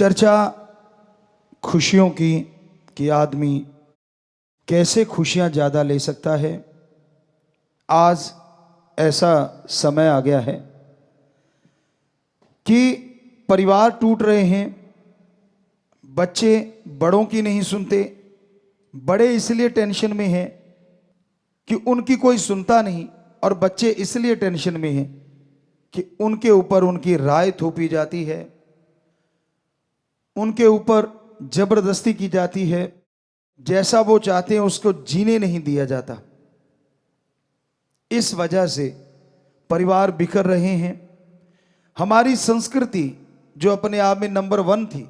चर्चा खुशियों की कि आदमी कैसे खुशियां ज़्यादा ले सकता है। आज ऐसा समय आ गया है कि परिवार टूट रहे हैं, बच्चे बड़ों की नहीं सुनते, बड़े इसलिए टेंशन में हैं कि उनकी कोई सुनता नहीं, और बच्चे इसलिए टेंशन में हैं कि उनके ऊपर उनकी राय थोपी जाती है, उनके ऊपर जबरदस्ती की जाती है, जैसा वो चाहते हैं उसको जीने नहीं दिया जाता। इस वजह से परिवार बिखर रहे हैं। हमारी संस्कृति जो अपने आप में नंबर 1 थी,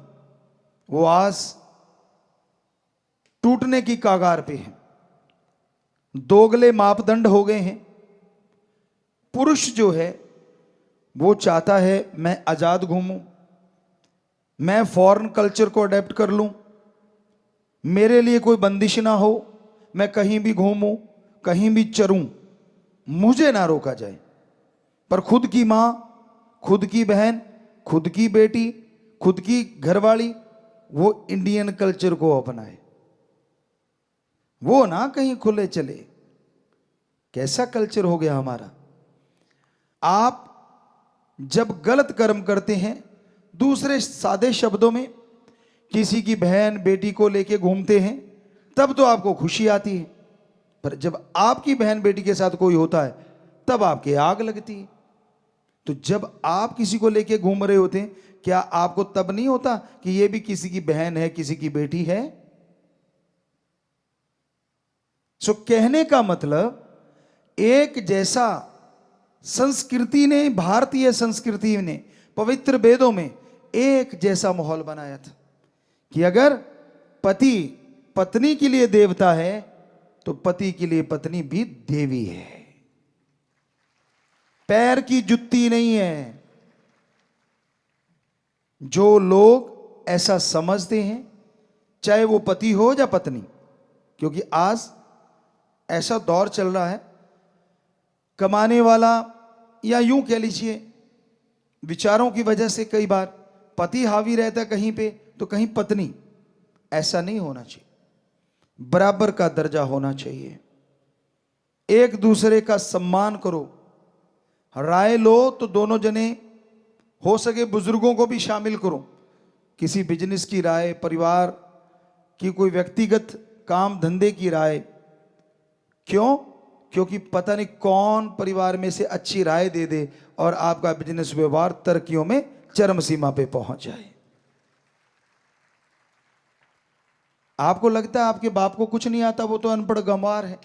वो आज टूटने की कगार पे है। दोगले मापदंड हो गए हैं। पुरुष जो है वो चाहता है मैं आजाद घूमूं, मैं फॉरेन कल्चर को अडेप्ट कर लूं, मेरे लिए कोई बंदिश ना हो, मैं कहीं भी घूमूं, कहीं भी चरूं, मुझे ना रोका जाए। पर खुद की मां, खुद की बहन, खुद की बेटी, खुद की घरवाली वो इंडियन कल्चर को अपनाए, वो ना कहीं खुले चले। कैसा कल्चर हो गया हमारा। आप जब गलत कर्म करते हैं, दूसरे सादे शब्दों में किसी की बहन बेटी को लेके घूमते हैं, तब तो आपको खुशी आती है। पर जब आपकी बहन बेटी के साथ कोई होता है तब आपके आग लगती है। तो जब आप किसी को लेके घूम रहे होते हैं, क्या आपको तब नहीं होता कि ये भी किसी की बहन है, किसी की बेटी है? सो कहने का मतलब, एक जैसा संस्कृति ने, भारतीय संस्कृति ने पवित्र वेदों में एक जैसा माहौल बनाया था कि अगर पति पत्नी के लिए देवता है तो पति के लिए पत्नी भी देवी है, पैर की जुत्ती नहीं है। जो लोग ऐसा समझते हैं, चाहे वो पति हो या पत्नी, क्योंकि आज ऐसा दौर चल रहा है, कमाने वाला, या यूं कह लीजिए विचारों की वजह से कई बार पति हावी रहता है कहीं पे तो कहीं पत्नी। ऐसा नहीं होना चाहिए, बराबर का दर्जा होना चाहिए। एक दूसरे का सम्मान करो, राय लो तो दोनों जने, हो सके बुजुर्गों को भी शामिल करो। किसी बिजनेस की राय, परिवार की कोई व्यक्तिगत काम धंधे की राय। क्यों? क्योंकि पता नहीं कौन परिवार में से अच्छी राय दे दे और आपका बिजनेस व्यवहार तरक्कियों में चरम सीमा पे पहुंच जाए। आपको लगता है आपके बाप को कुछ नहीं आता, वो तो अनपढ़ गंवार है।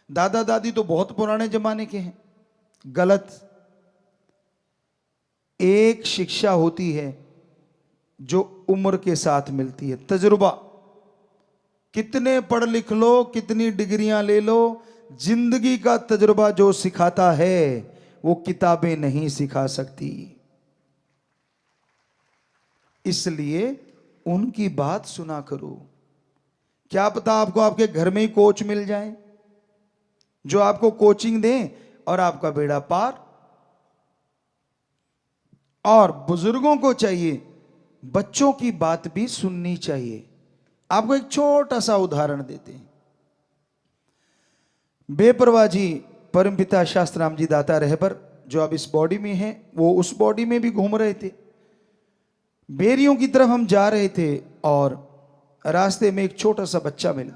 दादा दादी तो बहुत पुराने जमाने के हैं। गलत। एक शिक्षा होती है जो उम्र के साथ मिलती है, तजुर्बा। कितने पढ़ लिख लो, कितनी डिग्रियां ले लो, जिंदगी का तजुर्बा जो सिखाता है वो किताबें नहीं सिखा सकती। इसलिए उनकी बात सुना करो। क्या पता आपको आपके घर में ही कोच मिल जाए जो आपको कोचिंग दें और आपका बेड़ा पार। और बुजुर्गों को चाहिए बच्चों की बात भी सुननी चाहिए। आपको एक छोटा सा उदाहरण देते हैं। बेपरवाह जी परमपिता शास्त्राम जी दाता रहबर, जो अब इस बॉडी में हैं, वो उस बॉडी में भी घूम रहे थे। बेरियों की तरफ हम जा रहे थे और रास्ते में एक छोटा सा बच्चा मिला।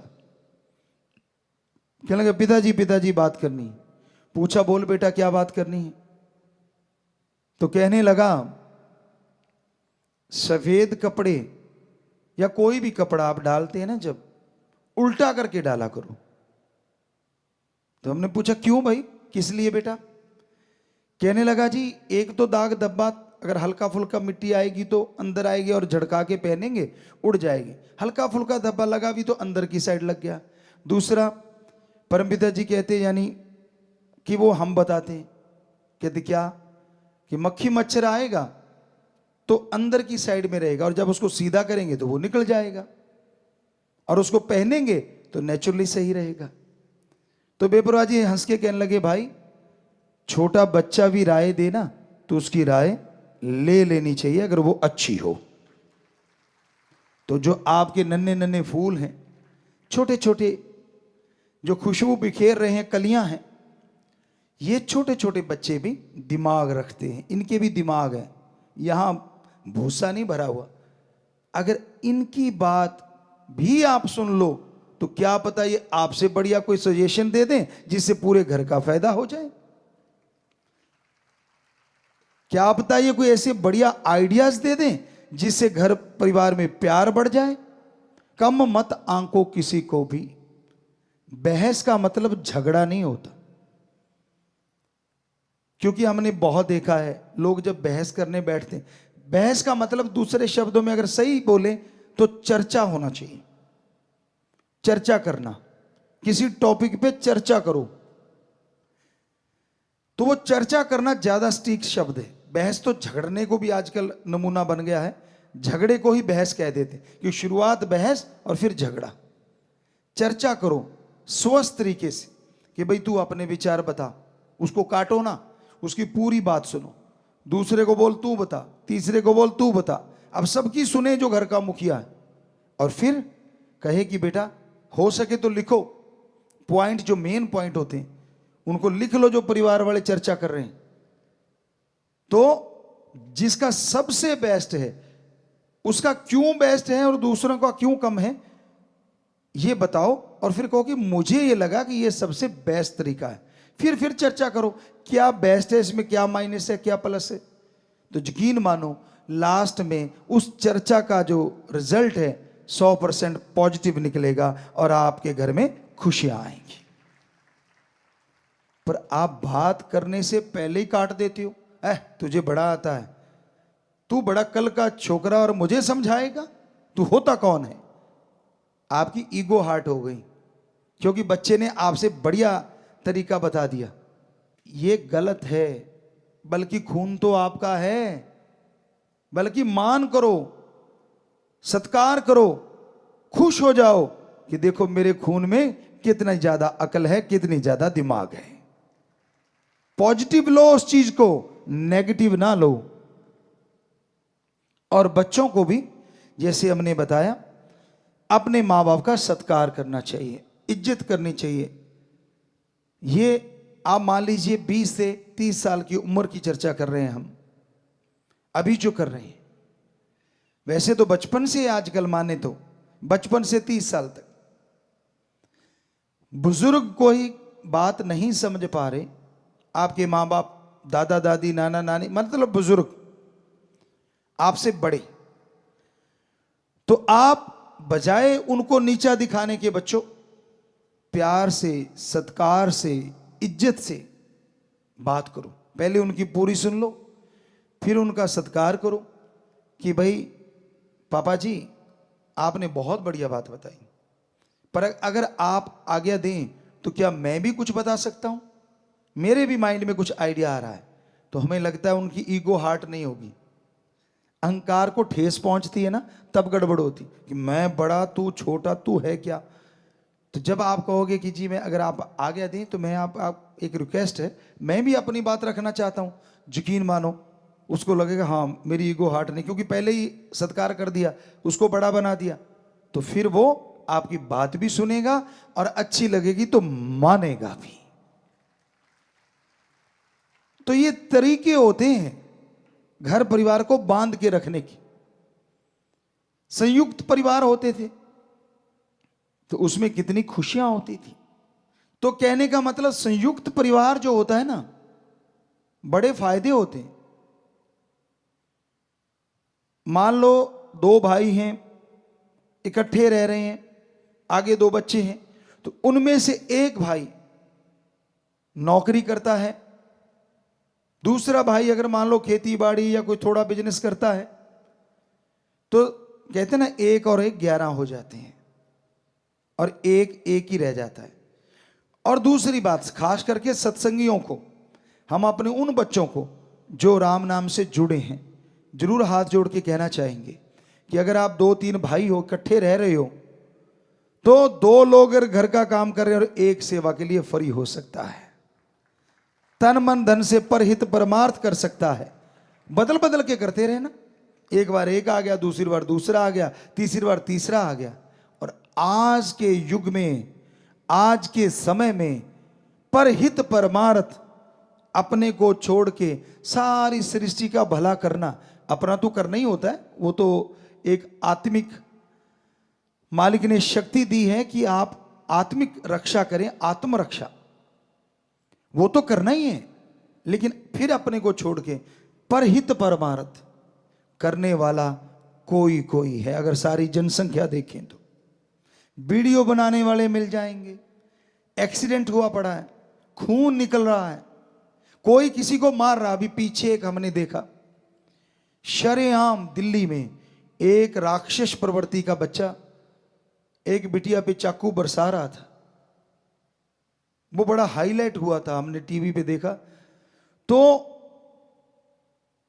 कहने लगा पिताजी पिताजी बात करनी है। पूछा बोल बेटा क्या बात करनी है? तो कहने लगा सफेद कपड़े या कोई भी कपड़ा आप डालते हैं ना, जब उल्टा करके डाला करो। तो हमने पूछा क्यों भाई, किस लिए बेटा? कहने लगा जी एक तो दाग धब्बा, अगर हल्का फुल्का मिट्टी आएगी तो अंदर आएगी और झड़का के पहनेंगे उड़ जाएगी, हल्का फुल्का धब्बा लगा भी तो अंदर की साइड लग गया। दूसरा, परमपिता जी कहते यानी कि वो हम बताते हैं, कहते क्या कि मक्खी मच्छर आएगा तो अंदर की साइड में रहेगा और जब उसको सीधा करेंगे तो वो निकल जाएगा, और उसको पहनेंगे तो नेचुरली सही रहेगा। तो बेपरवाह जी हंस के कहने लगे भाई छोटा बच्चा भी राय देना तो उसकी राय ले लेनी चाहिए अगर वो अच्छी हो। तो जो आपके नन्हे नन्हे फूल हैं, छोटे छोटे जो खुशबू बिखेर रहे हैं, कलियां हैं, ये छोटे छोटे बच्चे भी दिमाग रखते हैं, इनके भी दिमाग है, यहां भूसा नहीं भरा हुआ। अगर इनकी बात भी आप सुन लो तो क्या पता ये आपसे बढ़िया कोई सजेशन दे दें जिससे पूरे घर का फायदा हो जाए। क्या पता ये कोई ऐसे बढ़िया आइडियाज दे दें जिससे घर परिवार में प्यार बढ़ जाए। कम मत आंको किसी को भी। बहस का मतलब झगड़ा नहीं होता, क्योंकि हमने बहुत देखा है लोग जब बहस करने बैठते हैं, बहस का मतलब दूसरे शब्दों में अगर सही बोले तो चर्चा होना चाहिए। चर्चा करना, किसी टॉपिक पे चर्चा करो, तो वो चर्चा करना ज्यादा सटीक शब्द है। बहस तो झगड़ने को भी आजकल नमूना बन गया है, झगड़े को ही बहस कह देते कि शुरुआत बहस और फिर झगड़ा। चर्चा करो स्वस्थ तरीके से कि भाई तू अपने विचार बता, उसको काटो ना, उसकी पूरी बात सुनो, दूसरे को बोल तू बता, तीसरे को बोल तू बता। अब सबकी सुने जो घर का मुखिया है, और फिर कहे कि बेटा हो सके तो लिखो पॉइंट, जो मेन पॉइंट होते हैं उनको लिख लो जो परिवार वाले चर्चा कर रहे हैं। तो जिसका सबसे बेस्ट है उसका क्यों बेस्ट है और दूसरों का क्यों कम है ये बताओ, और फिर कहो कि मुझे ये लगा कि ये सबसे बेस्ट तरीका है। फिर चर्चा करो क्या बेस्ट है, इसमें क्या माइनस है, क्या प्लस है। तो यकीन मानो लास्ट में उस चर्चा का जो रिजल्ट है 100% पॉजिटिव निकलेगा और आपके घर में खुशियां आएंगी। पर आप बात करने से पहले ही काट देते हो, तुझे बड़ा आता है, तू बड़ा कल का छोकरा और मुझे समझाएगा, तू होता कौन है। आपकी ईगो हार्ट हो गई क्योंकि बच्चे ने आपसे बढ़िया तरीका बता दिया। ये गलत है, बल्कि खून तो आपका है, बल्कि मान करो, सत्कार करो, खुश हो जाओ कि देखो मेरे खून में कितना ज्यादा अकल है, कितनी ज्यादा दिमाग है। पॉजिटिव लो उस चीज को, नेगेटिव ना लो। और बच्चों को भी जैसे हमने बताया अपने मां बाप का सत्कार करना चाहिए, इज्जत करनी चाहिए। ये आप मान लीजिए 20 से 30 साल की उम्र की चर्चा कर रहे हैं हम अभी जो कर रहे हैं, वैसे तो बचपन से आजकल माने तो बचपन से 30 साल तक बुजुर्ग कोई बात नहीं समझ पा रहे, आपके मां बाप, दादा दादी, नाना नानी, मतलब बुजुर्ग आपसे बड़े, तो आप बजाय उनको नीचा दिखाने के बच्चों प्यार से, सत्कार से, इज्जत से बात करो। पहले उनकी पूरी सुन लो, फिर उनका सत्कार करो कि भाई पापा जी आपने बहुत बढ़िया बात बताई, पर अगर आप आज्ञा दें तो क्या मैं भी कुछ बता सकता हूं, मेरे भी माइंड में कुछ आइडिया आ रहा है। तो हमें लगता है उनकी ईगो हार्ट नहीं होगी, अहंकार को ठेस पहुंचती है ना, तब गड़बड़ होती कि मैं बड़ा तू छोटा, तू है क्या। तो जब आप कहोगे कि जी मैं, अगर आप आज्ञा दें तो मैं आप एक रिक्वेस्ट है, मैं भी अपनी बात रखना चाहता हूं, यकीन मानो उसको लगेगा हाँ मेरी ईगो हार्ट नहीं, क्योंकि पहले ही सत्कार कर दिया, उसको बड़ा बना दिया, तो फिर वो आपकी बात भी सुनेगा और अच्छी लगेगी तो मानेगा भी। तो ये तरीके होते हैं घर परिवार को बांध के रखने की। संयुक्त परिवार होते थे तो उसमें कितनी खुशियां होती थी। तो कहने का मतलब संयुक्त परिवार जो होता है ना, बड़े फायदे होते हैं। मान लो 2 भाई हैं, इकट्ठे रह रहे हैं, आगे 2 बच्चे हैं, तो उनमें से एक भाई नौकरी करता है, दूसरा भाई अगर मान लो खेती बाड़ी या कोई थोड़ा बिजनेस करता है, तो कहते हैं ना 1 और 1 11 हो जाते हैं और एक ही रह जाता है। और दूसरी बात, खास करके सत्संगियों को, हम अपने उन बच्चों को जो राम नाम से जुड़े हैं जरूर हाथ जोड़ के कहना चाहेंगे कि अगर आप 2-3 भाई हो, इकट्ठे रह रहे हो, तो 2 लोग अगर घर का काम कर रहे हैं और एक सेवा के लिए फ्री हो सकता है, तन मन धन से परहित परमार्थ कर सकता है। बदल बदल के करते रहे ना, एक बार एक आ गया, दूसरी बार दूसरा आ गया, तीसरी बार तीसरा आ गया। और आज के युग में, आज के समय में परहित परमार्थ अपने को छोड़ के सारी सृष्टि का भला करना, अपना तो करना ही होता है, वो तो एक आत्मिक मालिक ने शक्ति दी है कि आप आत्मिक रक्षा करें, आत्मरक्षा वो तो करना ही है। लेकिन फिर अपने को छोड़ के परहित परमार्थ करने वाला कोई कोई है। अगर सारी जनसंख्या देखें तो वीडियो बनाने वाले मिल जाएंगे, एक्सीडेंट हुआ पड़ा है, खून निकल रहा है, कोई किसी को मार रहा। अभी पीछे एक हमने देखा, शरेआम दिल्ली में एक राक्षस प्रवृत्ति का बच्चा एक बिटिया पे चाकू बरसा रहा था। वो बड़ा हाईलाइट हुआ था, हमने टीवी पे देखा। तो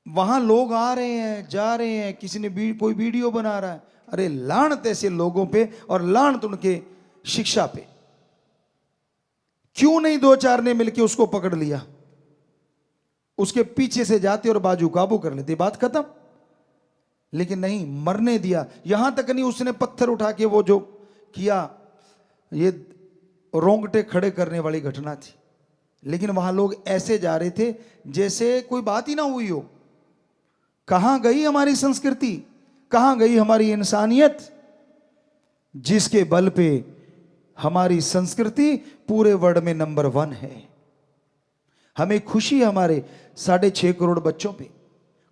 वहां लोग आ रहे हैं, जा रहे हैं, किसी ने कोई वीडियो बना रहा है। अरे लानत ऐसे लोगों पे और लानत उनके शिक्षा पे। क्यों नहीं दो चार ने मिलके उसको पकड़ लिया, उसके पीछे से जाते और बाजू काबू कर लेते, बात खत्म। लेकिन नहीं, मरने दिया। यहां तक नहीं, उसने पत्थर उठा के वो जो किया, ये रोंगटे खड़े करने वाली घटना थी। लेकिन वहां लोग ऐसे जा रहे थे जैसे कोई बात ही ना हुई हो। कहां गई हमारी संस्कृति, कहां गई हमारी इंसानियत, जिसके बल पे हमारी संस्कृति पूरे वर्ल्ड में नंबर 1 है। हमें खुशी हमारे 6.5 करोड़ बच्चों पे,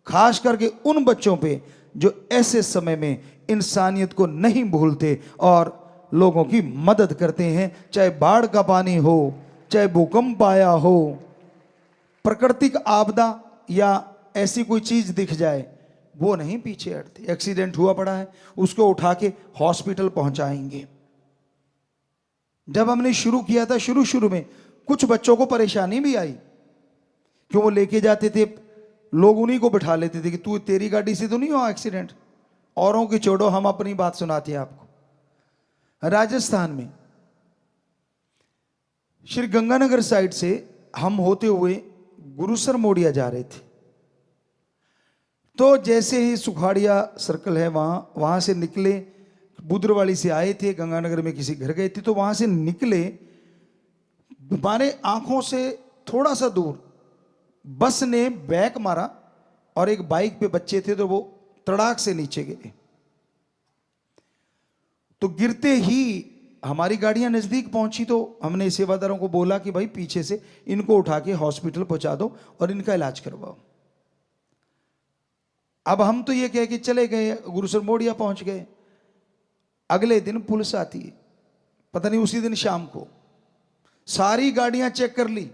खास करके उन बच्चों पे जो ऐसे समय में इंसानियत को नहीं भूलते और लोगों की मदद करते हैं। चाहे बाढ़ का पानी हो, चाहे भूकंप आया हो, प्राकृतिक आपदा या ऐसी कोई चीज दिख जाए, वो नहीं पीछे हटते। एक्सीडेंट हुआ पड़ा है, उसको उठा के हॉस्पिटल पहुंचाएंगे। जब हमने शुरू किया था, शुरू में कुछ बच्चों को परेशानी भी आई, क्यों वो लेके जाते थे, लोग उन्हीं को बिठा लेते थे कि तू, तेरी गाड़ी से तो नहीं हुआ एक्सीडेंट, औरों की छोड़ो, हम अपनी बात सुनाते हैं आपको। राजस्थान में श्री गंगानगर साइड से हम होते हुए गुरुसर मोड़िया जा रहे थे। तो जैसे ही सुखाड़िया सर्कल है, वहां से निकले, बुद्रवाली से आए थे, गंगानगर में किसी घर गए थे, तो वहां से निकले, हमारे आंखों से थोड़ा सा दूर बस ने बैक मारा और एक बाइक पे बच्चे थे, तो वो तड़ाक से नीचे गिरे। तो गिरते ही हमारी गाड़ियां नजदीक पहुंची, तो हमने सेवादारों को बोला कि भाई पीछे से इनको उठा के हॉस्पिटल पहुंचा दो और इनका इलाज करवाओ। अब हम तो ये कह के चले गए, गुरुसर मोड़िया पहुंच गए। अगले दिन पुलिस आती है, पता नहीं उसी दिन शाम को, सारी गाड़ियां चेक कर ली,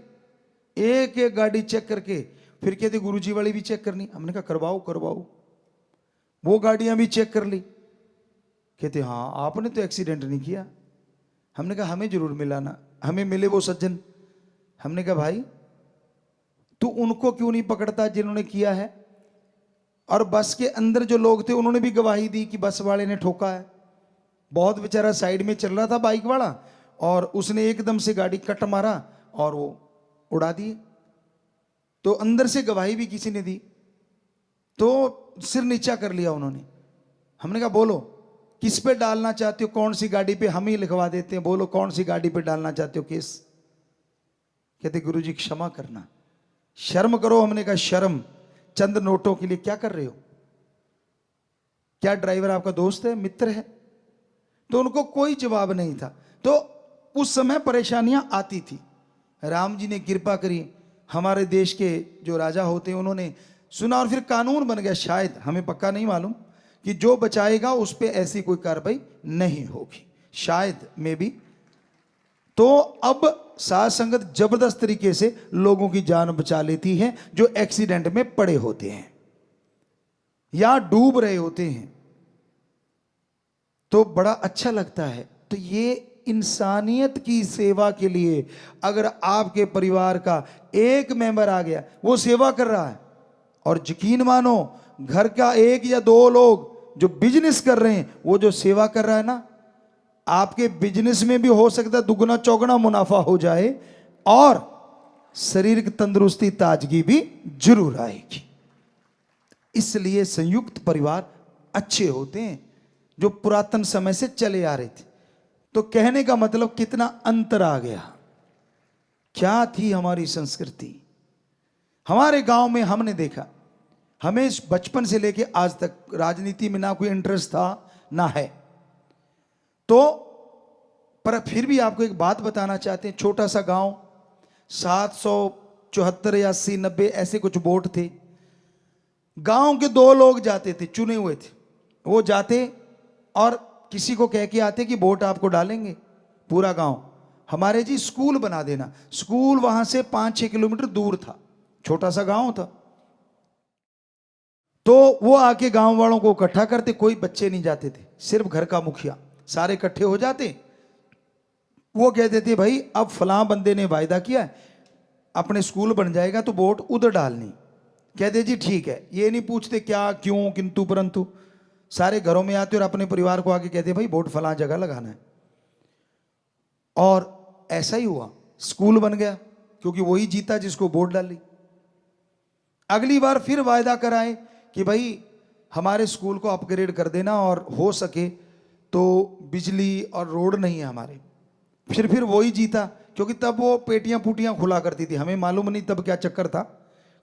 एक एक गाड़ी चेक करके फिर कहते गुरुजी वाली भी चेक करनी। हमने कहा करवाओ। वो गाड़ियां भी चेक कर ली, कहते हाँ आपने तो एक्सीडेंट नहीं किया। हमने कहा हमें जरूर मिला ना, हमें मिले वो सज्जन। हमने कहा भाई तू उनको क्यों नहीं पकड़ता जिन्होंने किया है? और बस के अंदर जो लोग थे उन्होंने भी गवाही दी कि बस वाले ने ठोका है। बहुत बेचारा साइड में चल रहा था बाइक वाला, और उसने एकदम से गाड़ी कट मारा और वो उड़ा दिए। तो अंदर से गवाही भी किसी ने दी, तो सिर नीचा कर लिया उन्होंने। हमने कहा बोलो किस पे डालना चाहते हो, कौन सी गाड़ी पे, हम ही लिखवा देते हैं, बोलो कौन सी गाड़ी पे डालना चाहते हो केस। कहते गुरुजी क्षमा करना, शर्म करो। हमने कहा शर्म, चंद नोटों के लिए क्या कर रहे हो? क्या ड्राइवर आपका दोस्त है, मित्र है? तो उनको कोई जवाब नहीं था। तो उस समय परेशानियां आती थी। राम जी ने कृपा करी, हमारे देश के जो राजा होते हैं उन्होंने सुना और फिर कानून बन गया, शायद हमें पक्का नहीं मालूम, कि जो बचाएगा उस पर ऐसी कोई कार्रवाई नहीं होगी, शायद में भी। तो अब साध संगत जबरदस्त तरीके से लोगों की जान बचा लेती है जो एक्सीडेंट में पड़े होते हैं या डूब रहे होते हैं, तो बड़ा अच्छा लगता है। तो ये इंसानियत की सेवा के लिए अगर आपके परिवार का एक मेंबर आ गया, वो सेवा कर रहा है, और यकीन मानो घर का 1 या 2 लोग जो बिजनेस कर रहे हैं, वो जो सेवा कर रहा है ना, आपके बिजनेस में भी हो सकता है दुगना चौगुना मुनाफा हो जाए और शरीर की तंदुरुस्ती ताजगी भी जरूर आएगी। इसलिए संयुक्त परिवार अच्छे होते हैं, जो पुरातन समय से चले आ रहे थे। तो कहने का मतलब कितना अंतर आ गया। क्या थी हमारी संस्कृति। हमारे गांव में हमने देखा, हमें बचपन से लेके आज तक राजनीति में ना कोई इंटरेस्ट था ना है, तो पर फिर भी आपको एक बात बताना चाहते हैं। छोटा सा गांव, 774 या 80 90 ऐसे कुछ वोट थे। गांव के 2 लोग जाते थे, चुने हुए थे, वो जाते और किसी को कह के आते कि वोट आपको डालेंगे। पूरा गांव, हमारे जी स्कूल बना देना। स्कूल वहां से 5-6 किलोमीटर दूर था, छोटा सा गांव था। तो वो आके गांव वालों को इकट्ठा करते, कोई बच्चे नहीं जाते थे, सिर्फ घर का मुखिया, सारे इकट्ठे हो जाते। वो कहते थे भाई अब फलां बंदे ने वायदा किया है, अपने स्कूल बन जाएगा तो वोट उधर डालनी। कहते जी ठीक है, ये नहीं पूछते क्या क्यों किंतु परंतु, सारे घरों में आते और अपने परिवार को आके कहते भाई वोट फलां जगह लगाना है। और ऐसा ही हुआ, स्कूल बन गया, क्योंकि वही जीता जिसको वोट डाली। अगली बार फिर वायदा कराए कि भाई हमारे स्कूल को अपग्रेड कर देना और हो सके तो बिजली और रोड नहीं है हमारे। फिर वही जीता, क्योंकि तब वो पेटियां पुटियां खुला करती थी। हमें मालूम नहीं तब क्या चक्कर था,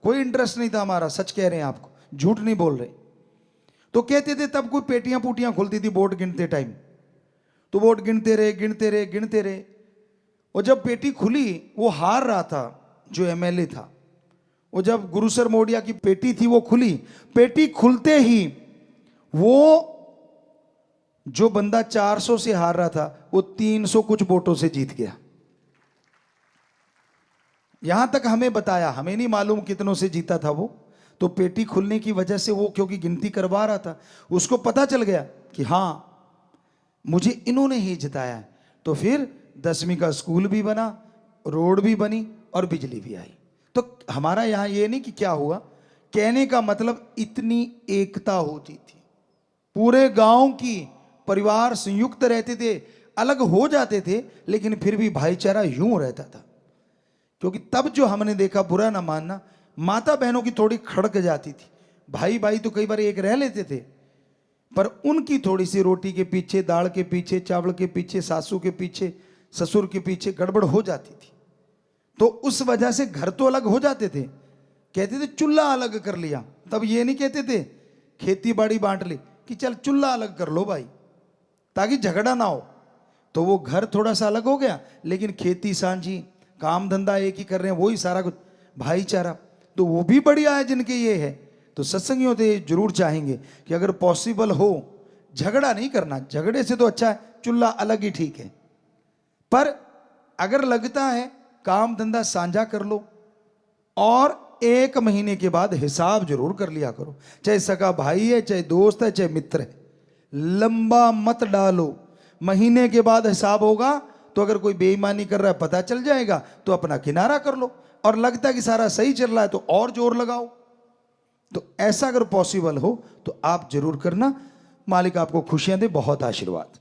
कोई इंटरेस्ट नहीं था हमारा, सच कह रहे हैं आपको, झूठ नहीं बोल रहे। तो कहते थे तब कोई पेटियां पुटियां खुलती थी वोट गिनते टाइम, तो वोट गिनते रहे गिनते रहे गिनते रहे। और जब पेटी खुली, वो हार रहा था जो एमएलए था, वो जब गुरुसर मोडिया की पेटी थी वो खुली, पेटी खुलते ही वो जो बंदा 400 से हार रहा था वो 300 कुछ वोटों से जीत गया। यहां तक हमें बताया, हमें नहीं मालूम कितनों से जीता था वो। तो पेटी खुलने की वजह से वो क्योंकि गिनती करवा रहा था, उसको पता चल गया कि हां मुझे इन्होंने ही जिताया है। तो फिर 10वीं का स्कूल भी बना, रोड भी बनी और बिजली भी आई। तो हमारा यहां ये नहीं कि क्या हुआ, कहने का मतलब इतनी एकता होती थी, पूरे गांव की परिवार संयुक्त रहते थे, अलग हो जाते थे लेकिन फिर भी भाईचारा यूं रहता था। क्योंकि तब जो हमने देखा, बुरा ना मानना, माता बहनों की थोड़ी खड़क जाती थी, भाई भाई तो कई बार एक रह लेते थे, पर उनकी थोड़ी सी रोटी के पीछे, दाल के पीछे, चावल के पीछे, सासू के पीछे, ससुर के पीछे गड़बड़ हो जाती थी। तो उस वजह से घर तो अलग हो जाते थे, कहते थे चूल्हा अलग कर लिया। तब ये नहीं कहते थे खेती बाड़ी बांट ली, कि चल चूल्हा अलग कर लो भाई, ताकि झगड़ा ना हो। तो वो घर थोड़ा सा अलग हो गया, लेकिन खेती सांझी, काम धंधा एक ही कर रहे हैं, वही सारा कुछ भाईचारा। तो वो भी बढ़िया है जिनके ये है। तो सत्संगियों से जरूर चाहेंगे कि अगर पॉसिबल हो, झगड़ा नहीं करना, झगड़े से तो अच्छा है चूल्हा अलग ही ठीक है। पर अगर लगता है काम धंधा साझा कर लो, और 1 महीने के बाद हिसाब जरूर कर लिया करो, चाहे सगा भाई है, चाहे दोस्त है, चाहे मित्र है, लंबा मत डालो। महीने के बाद हिसाब होगा, तो अगर कोई बेईमानी कर रहा है पता चल जाएगा, तो अपना किनारा कर लो, और लगता है कि सारा सही चल रहा है तो और जोर लगाओ। तो ऐसा अगर पॉसिबल हो तो आप जरूर करना। मालिक आपको खुशियां दे, बहुत आशीर्वाद।